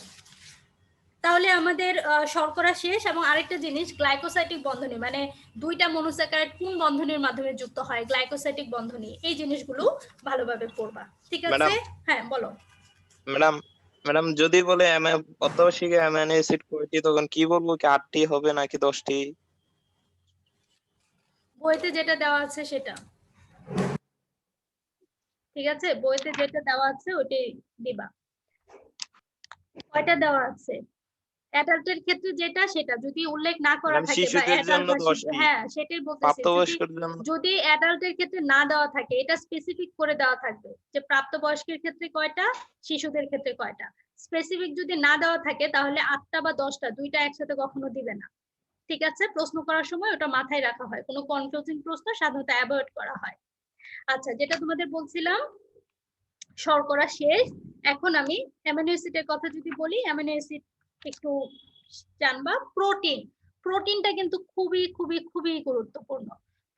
তাহলে আমাদের শর্করা শেষ। এবং আরেকটা জিনিস, গ্লাইকোসাইটিক বন্ধনী, মানে দুইটা মনোস্যাকারাইড কোন বন্ধনীর মাধ্যমে যুক্ত হয়, গ্লাইকোসাইটিক বন্ধনী, এই জিনিসগুলো ভালোভাবে পড়বা, ঠিক আছে? হ্যাঁ বলো ম্যাডাম। ম্যাডাম যদি বলে অত্যাবশ্যক অ্যামাইনো অ্যাসিড কয়টি, তখন কি বলবো, কি 8টি হবে নাকি 10টি? বইতে যেটা দেওয়া আছে সেটা, ঠিক আছে? বইতে যেটা দেওয়া আছে ওইটাই দিবা। কয়টা দেওয়া আছে? অ্যাডাল্টের ক্ষেত্রে যেটা, সেটা যদি উল্লেখ না করা থাকে, বা অ্যাডাল্ট, হ্যাঁ সেটাই বলতেছি, যদি অ্যাডাল্টের ক্ষেত্রে না দেওয়া থাকে, এটা স্পেসিফিক করে দেওয়া থাকবে যে প্রাপ্তবয়স্কের ক্ষেত্রে কয়টা, শিশুদের ক্ষেত্রে কয়টা। স্পেসিফিক যদি না দেওয়া থাকে তাহলে 8টা বা 10টা, দুইটা একসাথে কখনো দিবে না, ঠিক আছে? প্রশ্ন করার সময় ওটা মাথায় রাখা হয়, কোনো কনফিউজিং প্রশ্ন সাধারণত অ্যাভয়েড করা হয়। আচ্ছা, যেটা তোমাদের বলছিলাম, শর্করা শেষ। এখন আমি অ্যামিনো অ্যাসিডের কথা যদি বলি, অ্যামিনো অ্যাসিড একটু জানবা। প্রোটিন, প্রোটিনটা কিন্তু খুবই খুবই খুবই গুরুত্বপূর্ণ।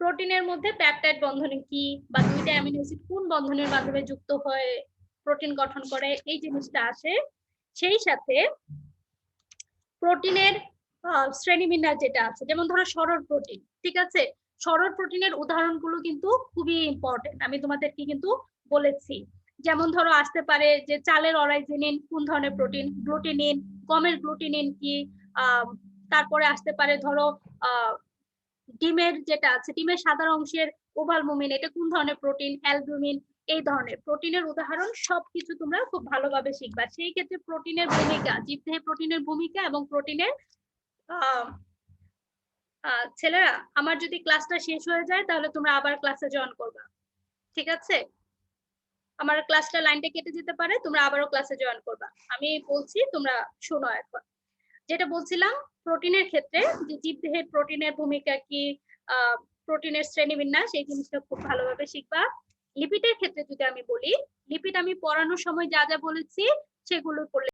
প্রোটিনের মধ্যে পেপটাইড বন্ধনী কি, বা দুইটা অ্যামিনো অ্যাসিড কোন বন্ধনের মাধ্যমে যুক্ত হয়ে প্রোটিন গঠন করে, এই জিনিসটা আসে। সেই সাথে প্রোটিনের শ্রেণীবিন্যাস যেটা আছে, যেমন ধরো সরল প্রোটিন, ঠিক আছে? সরল প্রোটিনের উদাহরণগুলো কিন্তু খুবই ইম্পর্টেন্ট, আমি তোমাদেরকে কিন্তু বলেছি। যেমন ধরো আসতে পারে যে চালের অরাইজিনিন কোন ধরনের প্রোটিন, গ্লুটিনিন, গমের গ্লুটিনিন কি, তারপরে আসতে পারে ধরো ডিমের যেটা আছে, ডিমের সাদা অংশের ওভালবুমিন, এটা কোন ধরনের প্রোটিন, অ্যালবুমিন, এই ধরনের প্রোটিনের উদাহরণ সবকিছু তোমরা খুব ভালোভাবে শিখবা। সেই ক্ষেত্রে প্রোটিনের ভূমিকা, জীবদেহে প্রোটিনের ভূমিকা এবং প্রোটিনের ছেলেরা, আমার যদি ক্লাসটা শেষ হয়ে যায় তাহলে তোমরা আবার ক্লাসে জয়েন করবা, ঠিক আছে? আমার ক্লাসটা লাইনটা কেটে যেতে পারে, তোমরা আবারও ক্লাসে জয়েন করবা। আমি বলছি, তোমরা শোনো এখন। যেটা বলছিলাম, প্রোটিনের ক্ষেত্রে যে জীবদেহে প্রোটিনের ভূমিকা কি, প্রোটিনের শ্রেণীবিন্যাস, এই জিনিসটা খুব ভালোভাবে শিখবা। লিপিডের ক্ষেত্রে যদি আমি বলি, লিপিড আমি পড়ানোর সময় যা যা বলেছি সেগুলো করলে